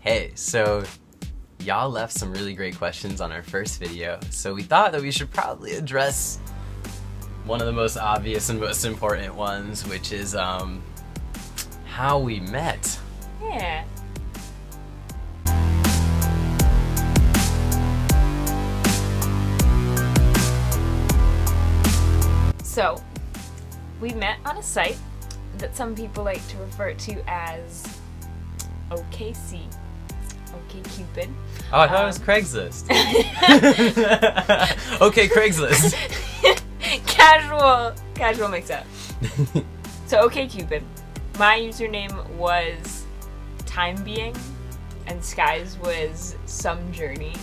Hey, so y'all left some really great questions on our first video, so we thought that we should probably address one of the most obvious and most important ones, which is how we met. Yeah. So, we met on a site that some people like to refer to as OKC, OkCupid. Oh, I thought it was Craigslist. Okay, Craigslist. Casual mix-up. So OkCupid, my username was Time Being, and Sky's was Some Journey.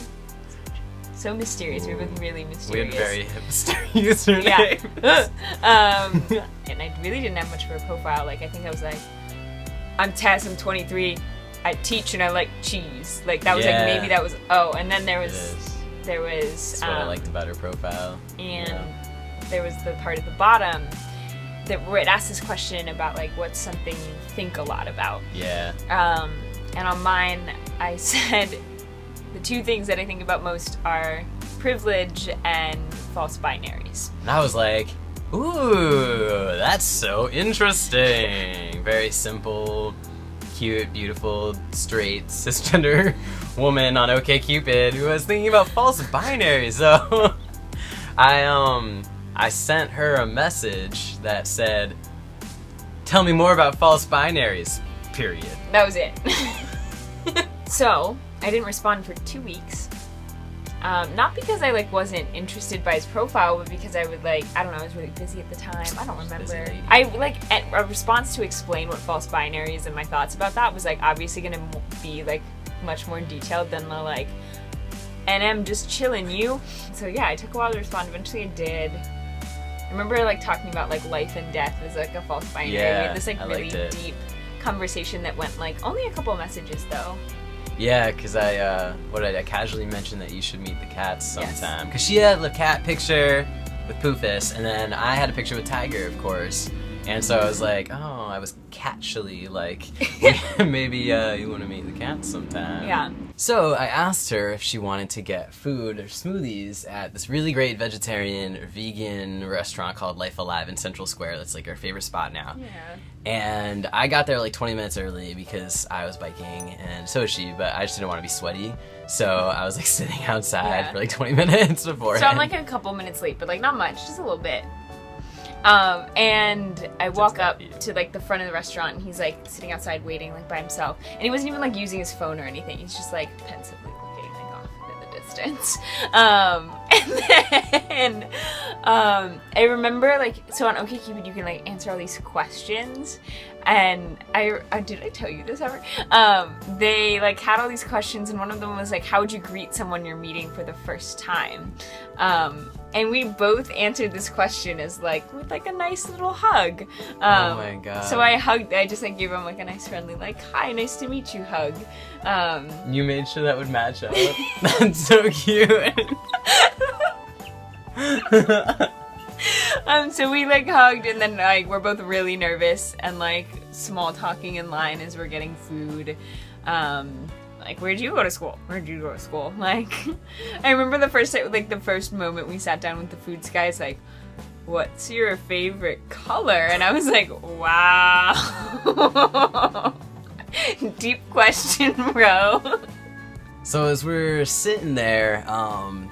So mysterious. We were both really mysterious. We had very hipster username. Yeah. And I really didn't have much of a profile. Like, I think I was like, I'm Tess, I'm 23, I teach and I like cheese. Like, that was like, maybe that was, and then there was, That's what I liked about her profile. And there was the part at the bottom that where it asked this question about like, what's something you think a lot about? Yeah. And on mine, I said, the two things that I think about most are privilege and false binaries. And I was like, ooh, that's so interesting. Very simple, cute, beautiful, straight, cisgender woman on OkCupid who was thinking about false binaries. So I sent her a message that said, tell me more about false binaries, period. That was it. So, I didn't respond for 2 weeks. Not because I like wasn't interested by his profile, but because I would like, I don't know, I was really busy at the time. I don't remember. I like, a response to explain what false binary is and my thoughts about that was like obviously gonna be like much more detailed than the like, and I'm just chilling you. So yeah, I took a while to respond. Eventually I did. I remember like talking about like life and death as like a false binary. Yeah, we had this like really deep conversation that went like only a couple messages though. Yeah, because I casually mentioned that you should meet the cats sometime. Because she had a cat picture with Poofus, and then I had a picture with Tiger, of course. And so I was like, oh, I was catchily like, maybe you want to meet the cats sometime. Yeah. So I asked her if she wanted to get food or smoothies at this really great vegetarian or vegan restaurant called Life in Central Square. That's like our favorite spot now. Yeah. And I got there like 20 minutes early because I was biking, and so was she, but I just didn't want to be sweaty. So I was like sitting outside for like 20 minutes beforehand. So I'm like a couple minutes late, but like not much, just a little bit. And I walk up to like the front of the restaurant, and he's like sitting outside waiting like by himself, and he wasn't even like using his phone or anything. He's just like pensively looking like off in the distance. And then I remember like, so on OkCupid you can like answer all these questions, and did I tell you this ever? They like had all these questions, and one of them was like, how would you greet someone you're meeting for the first time? And we both answered this question as like, with like a nice little hug. Oh my god. So I just like gave him like a nice friendly like, hi, nice to meet you hug. You made sure that would match up. That's so cute. So we like hugged, and then like we're both really nervous and like small talking in line as we're getting food. Like, where'd you go to school? Where'd you go to school? Like, I remember the first moment we sat down with the food guys, like, what's your favorite color? And I was like, wow. Deep question, bro. So as we're sitting there,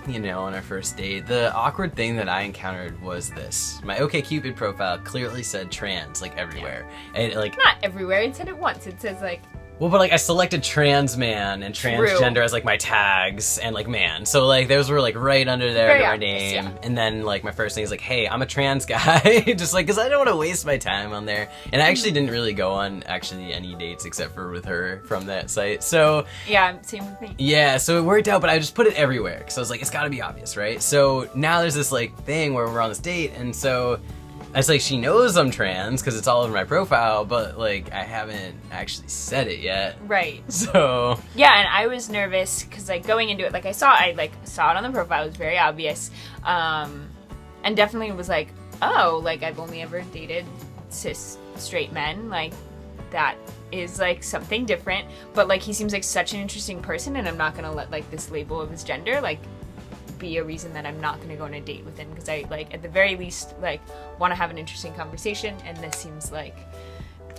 you know, on our first date, the awkward thing that I encountered was this. My OkCupid profile clearly said trans, like, everywhere. And, like, not everywhere, it said it once. It says, like, well, but like I selected trans man and transgender as like my tags, and like man. So like those were like right under there in our name. Yeah. And then like my first thing is like, hey, I'm a trans guy. Just like, cause I don't want to waste my time on there. And I actually didn't really go on any dates except for with her from that site. So yeah, same with me. Yeah, so it worked out, but I just put it everywhere. Cause I was like, it's gotta be obvious, right? So now there's this like thing where we're on this date, and so it's like she knows I'm trans because it's all over my profile, but like I haven't actually said it yet. Right. So yeah, and I was nervous because like going into it, like I saw it on the profile. It was very obvious, and definitely was like, oh, like I've only ever dated cis straight men. Like that is like something different, but like he seems like such an interesting person, and I'm not gonna let like this label of his gender like be a reason that I'm not gonna go on a date with him, because I like at the very least like want to have an interesting conversation, and this seems like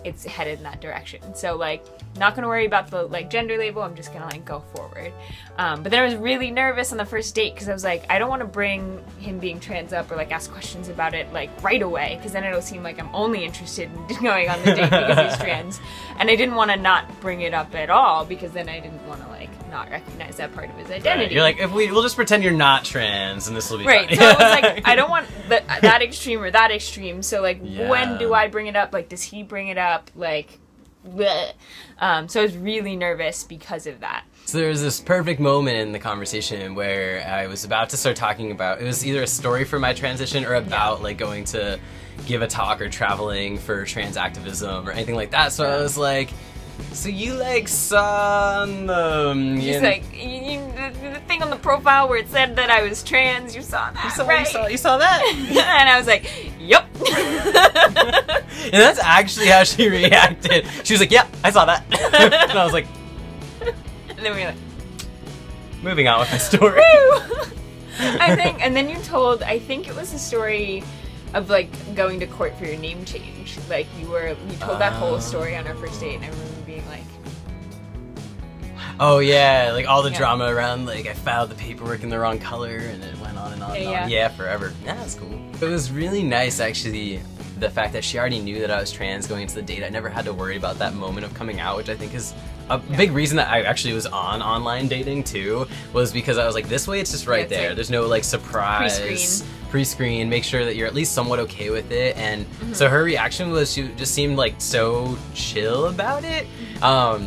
it's headed in that direction. So like not gonna worry about the like gender label, I'm just gonna like go forward. But then I was really nervous on the first date because I was like, I don't want to bring him being trans up or like ask questions about it like right away, because then it'll seem like I'm only interested in going on the date because he's trans, and I didn't want to not bring it up at all because then I didn't want to like not recognize that part of his identity. Right. You're like, if we'll just pretend you're not trans and this will be right. fine. So I was like, I don't want that extreme or that extreme. So like, when do I bring it up? Like, does he bring it up? Like, bleh. So I was really nervous because of that. So there was this perfect moment in the conversation where I was about to start talking about, it was either a story for my transition or about like going to give a talk or traveling for trans activism or anything like that. So I was like, so you like saw He's like, the thing on the profile where it said that I was trans, you saw that, right? You saw that? And I was like, yep. And that's actually how she reacted. She was like, yep, I saw that. And I was like, and then we were like, moving on with my story. I think, and then you told, I think it was a story of like going to court for your name change. Like you told that whole story on our first date, and I remember being like, oh yeah, like all the drama around like I filed the paperwork in the wrong color, and it went on and on and on. Yeah, forever. Yeah, that's cool. It was really nice actually, the fact that she already knew that I was trans going into the date. I never had to worry about that moment of coming out, which I think is a big reason that I actually was on online dating too, was because I was like, this way it's just right there. Like, there's no like surprise. Pre-screen, make sure that you're at least somewhat okay with it. And so her reaction was, she just seemed like so chill about it.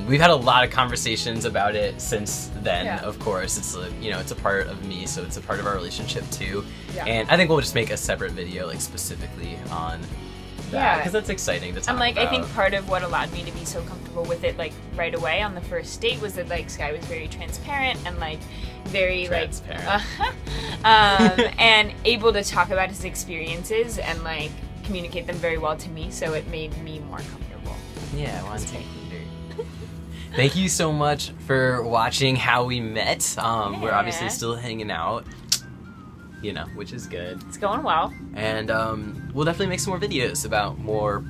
We've had a lot of conversations about it since then. Of course, it's it's a part of me, so it's a part of our relationship too. And I think we'll just make a separate video like specifically on that, because that's exciting to talk about. I think part of what allowed me to be so comfortable with it like right away on the first date was that like Sky was very transparent and like very transparent. And able to talk about his experiences and like communicate them very well to me, so it made me more comfortable. Yeah, I want to take you. Thank you so much for watching how we met. We're obviously still hanging out, which is good. It's going well. And we'll definitely make some more videos about more,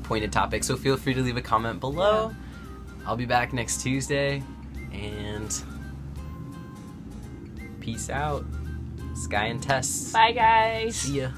pointed topics, so feel free to leave a comment below. I'll be back next Tuesday, and peace out. Sky and Tess. Bye, guys. See ya.